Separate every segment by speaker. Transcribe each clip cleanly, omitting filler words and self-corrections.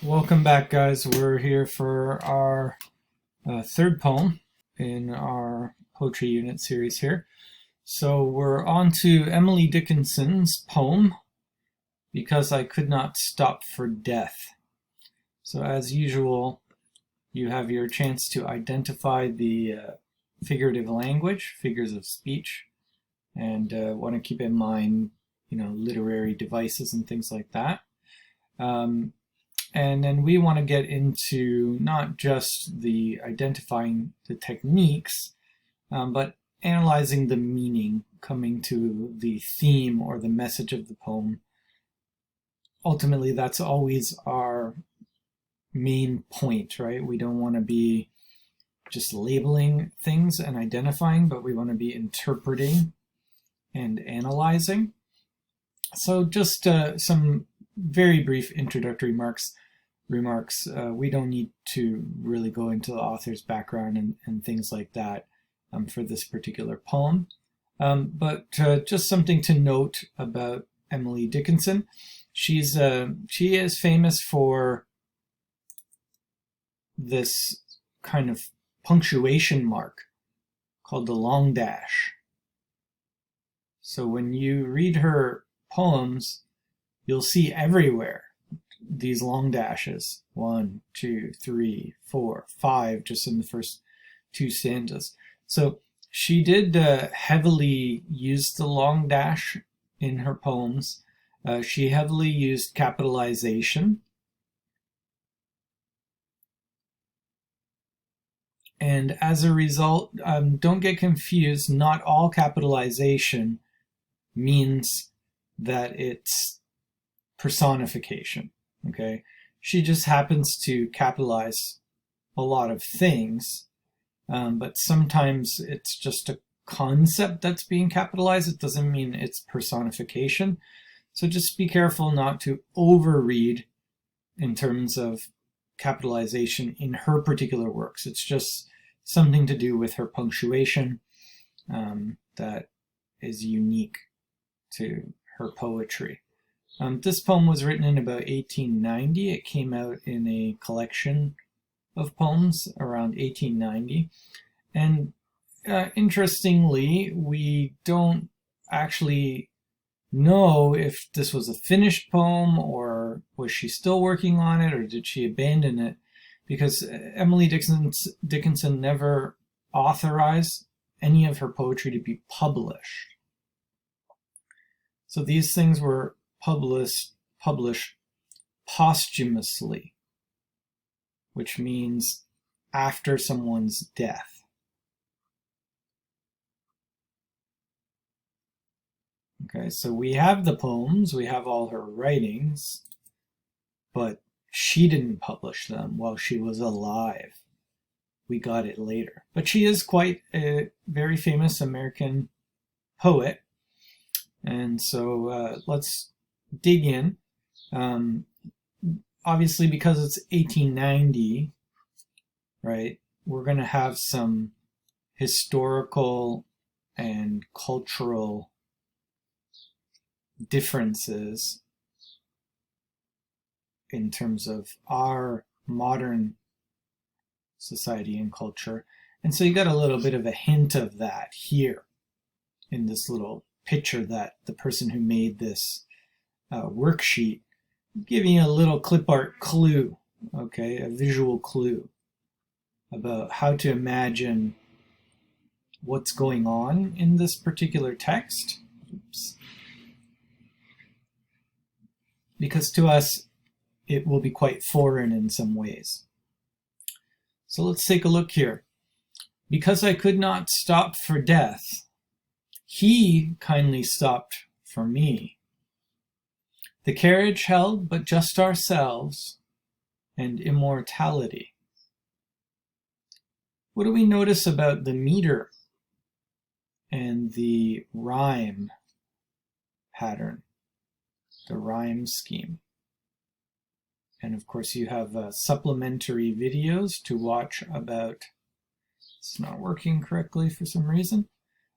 Speaker 1: Welcome back, guys. We're here for our third poem in our poetry unit series here. So we're on to Emily Dickinson's poem, Because I Could Not Stop for Death. So as usual, you have your chance to identify the figurative language, figures of speech, and want to keep in mind, literary devices and things like that. And then we want to get into not just the identifying the techniques, but analyzing the meaning, coming to the theme or the message of the poem. Ultimately, that's always our main point, right? We don't want to be just labeling things and identifying, but we want to be interpreting and analyzing. So just some very brief introductory remarks. We don't need to really go into the author's background and things like that for this particular poem. But just something to note about Emily Dickinson. She is famous for this kind of punctuation mark called the long dash. So when you read her poems, you'll see everywhere these long dashes, 1, 2, 3, 4, 5, just in the first two stanzas. So she did heavily use the long dash in her poems. She heavily used capitalization. And as a result, don't get confused, not all capitalization means that it's personification. Okay, she just happens to capitalize a lot of things, but sometimes it's just a concept that's being capitalized. It doesn't mean it's personification. So just be careful not to overread in terms of capitalization in her particular works. It's just something to do with her punctuation that is unique to her poetry. This poem was written in about 1890. It came out in a collection of poems around 1890. And interestingly, we don't actually know if this was a finished poem or was she still working on it or did she abandon it, because Emily Dickinson never authorized any of her poetry to be published. So these things were published posthumously, which means after someone's death. Okay, so we have the poems, we have all her writings, but she didn't publish them while she was alive. We got it later. But she is quite a very famous American poet. And so let's dig in. Obviously, because it's 1890, right, we're going to have some historical and cultural differences in terms of our modern society and culture. And so you got a little bit of a hint of that here in this little picture that the person who made this worksheet giving you a little clip art clue, okay, a visual clue about how to imagine what's going on in this particular text. Oops. Because to us, it will be quite foreign in some ways. So let's take a look here. Because I could not stop for death, he kindly stopped for me. The carriage held but just ourselves and immortality. What do we notice about the meter and the rhyme pattern, the rhyme scheme? And of course you have supplementary videos to watch about, it's not working correctly for some reason.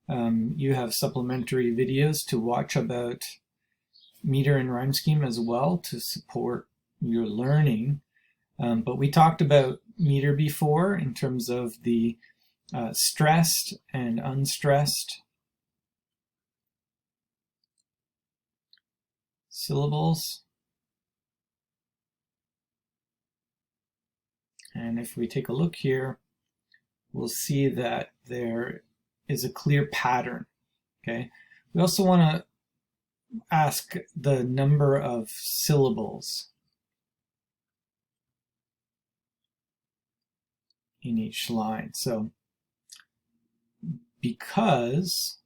Speaker 1: You have supplementary videos to watch about meter and rhyme scheme as well to support your learning. But we talked about meter before in terms of the stressed and unstressed syllables. And if we take a look here, we'll see that there is a clear pattern. Okay. We also want to ask the number of syllables in each line. So, because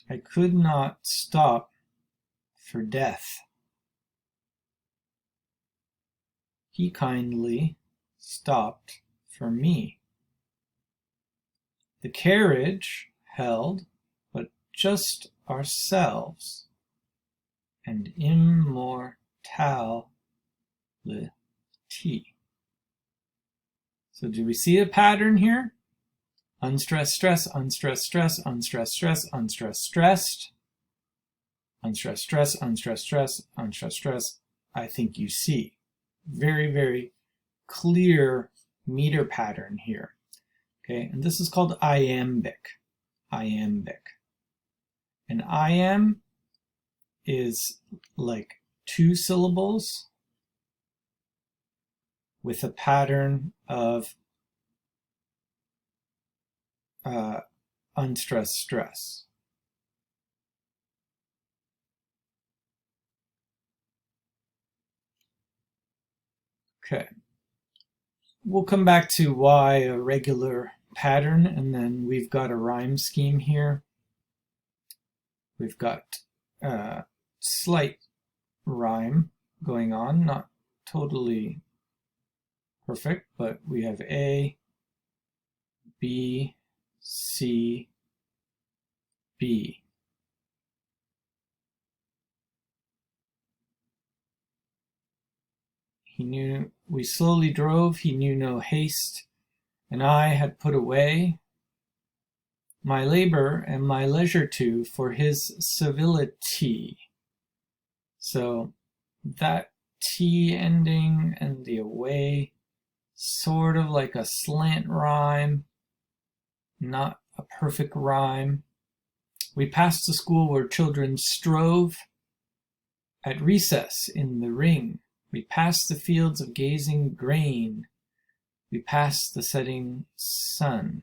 Speaker 1: I could not stop for death, he kindly stopped for me. The carriage held but just ourselves and immortality. So do we see a pattern here? Unstressed, stress, unstressed, stress, unstressed, stress, unstressed, stressed, unstressed, stress, unstressed, stress, unstressed, stress. I think you see. Very, very clear meter pattern here. Okay, and this is called iambic. Iambic. An iamb is like 2 syllables with a pattern of unstressed stress. Okay. We'll come back to why a regular pattern, and then we've got a rhyme scheme here. We've got slight rhyme going on, not totally perfect, but we have A, B, C, B. He knew we slowly drove, he knew no haste, and I had put away my labor and my leisure too for his civility. So that T ending and the away, sort of like a slant rhyme, not a perfect rhyme. We passed the school where children strove at recess in the ring. We passed the fields of gazing grain. We passed the setting sun.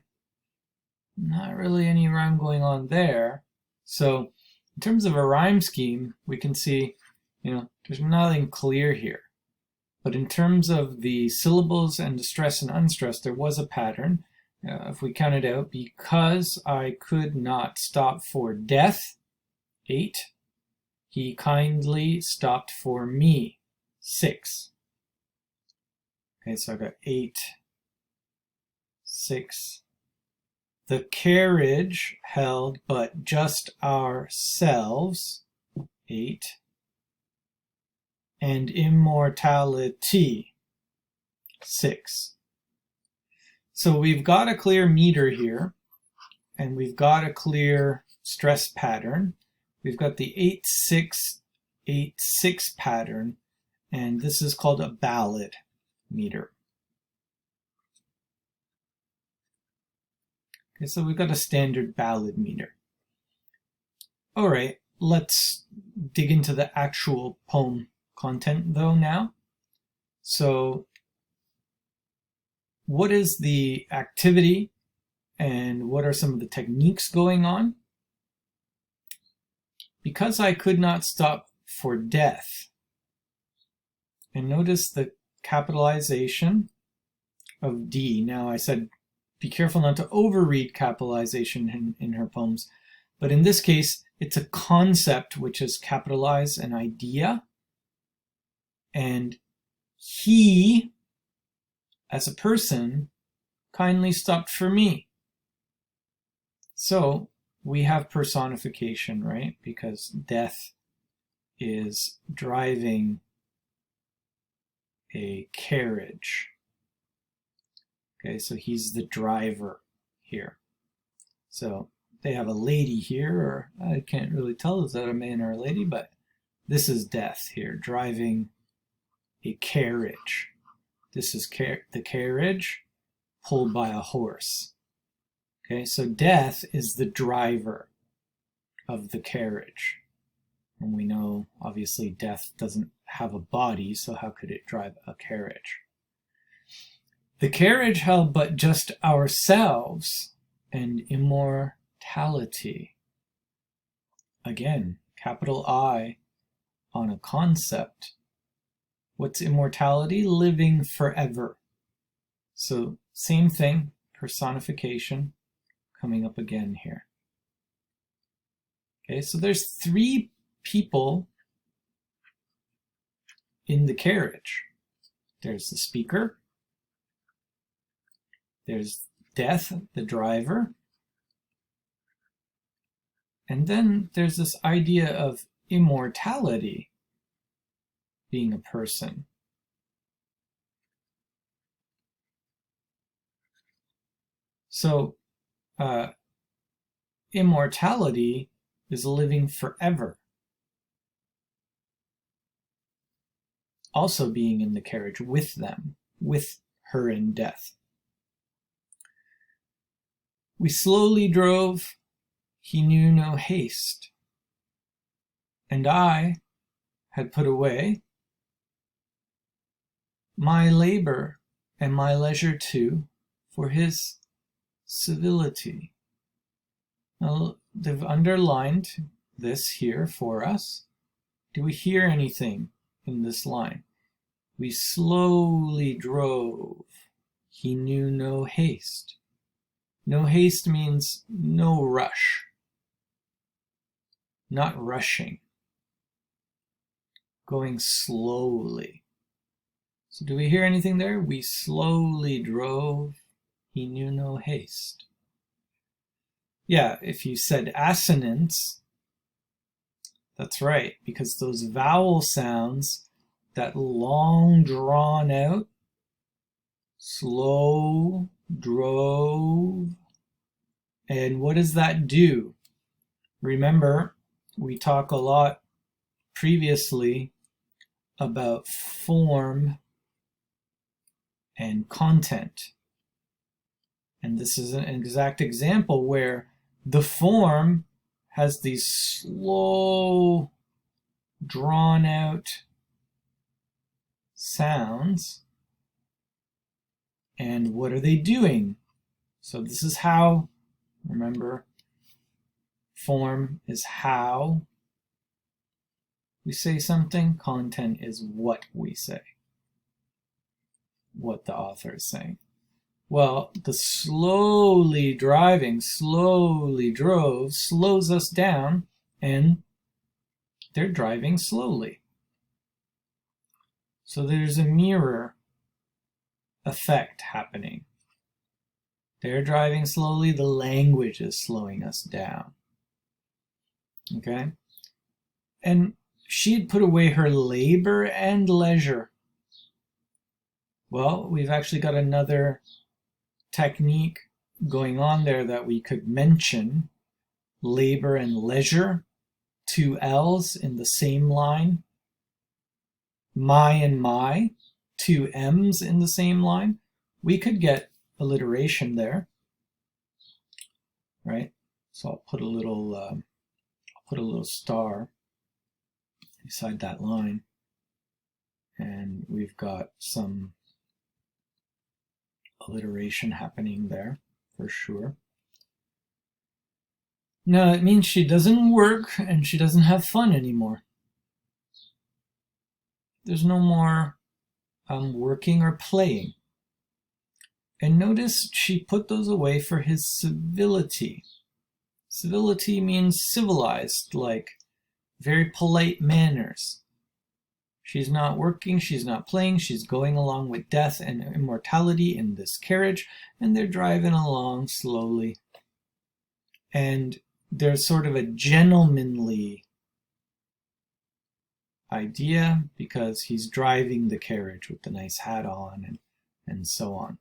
Speaker 1: Not really any rhyme going on there. So in terms of a rhyme scheme, we can see, there's nothing clear here. But in terms of the syllables and the stress and unstressed, there was a pattern. If we count it out, because I could not stop for death, 8. He kindly stopped for me, 6. Okay, so I got 8, 6. The carriage held but just ourselves, 8. And immortality, 6. So we've got a clear meter here, and we've got a clear stress pattern. We've got the 8-6-8-6 pattern, and this is called a ballad meter. Okay, so we've got a standard ballad meter. All right, let's dig into the actual poem content though now. So what is the activity and what are some of the techniques going on? Because I could not stop for death. And notice the capitalization of D. Now I said be careful not to overread capitalization in her poems, but in this case it's a concept which is capitalized, an idea, and he as a person kindly stopped for me. So we have personification, right? Because death is driving a carriage. Okay, so he's the driver here. So they have a lady here, or I can't really tell, is that a man or a lady? But this is death here, driving a carriage. This is the carriage pulled by a horse. Okay, so death is the driver of the carriage. And we know, obviously, death doesn't have a body, so how could it drive a carriage? The carriage held but just ourselves and immortality. Again, capital I on a concept. What's immortality? Living forever. So same thing, personification, coming up again here. Okay, so there's 3 people in the carriage. There's the speaker, there's death, the driver, and then there's this idea of immortality being a person. So immortality is living forever. Also being in the carriage with them, with her in death. We slowly drove, he knew no haste. And I had put away my labor and my leisure too for his civility. Now, they've underlined this here for us. Do we hear anything in this line? We slowly drove. He knew no haste. No haste means no rush. Not rushing. Going slowly. So do we hear anything there? We slowly drove. He knew no haste. Yeah, if you said assonance, that's right, because those vowel sounds, that long drawn out, slow, drove, and what does that do? Remember, we talk a lot previously about form and content. And this is an exact example where the form has these slow, drawn out sounds. And what are they doing? So this is how, remember, form is how we say something, content is what we say, what the author is saying. Well, the slowly driving, slowly drove, slows us down, and they're driving slowly. So there's a mirror effect happening. They're driving slowly, the language is slowing us down. Okay? And she had put away her labor and leisure. Well, we've actually got another technique going on there that we could mention. Labor and leisure, 2 L's in the same line. My and my, 2 M's in the same line. We could get alliteration there, right? So I'll put a little star beside that line, and we've got some alliteration happening there for sure. Now it means she doesn't work and she doesn't have fun anymore. There's no more working or playing. And notice she put those away for his civility. Civility means civilized, like very polite manners. She's not working, she's not playing, she's going along with death and immortality in this carriage, and they're driving along slowly. And there's sort of a gentlemanly idea because he's driving the carriage with the nice hat on and so on.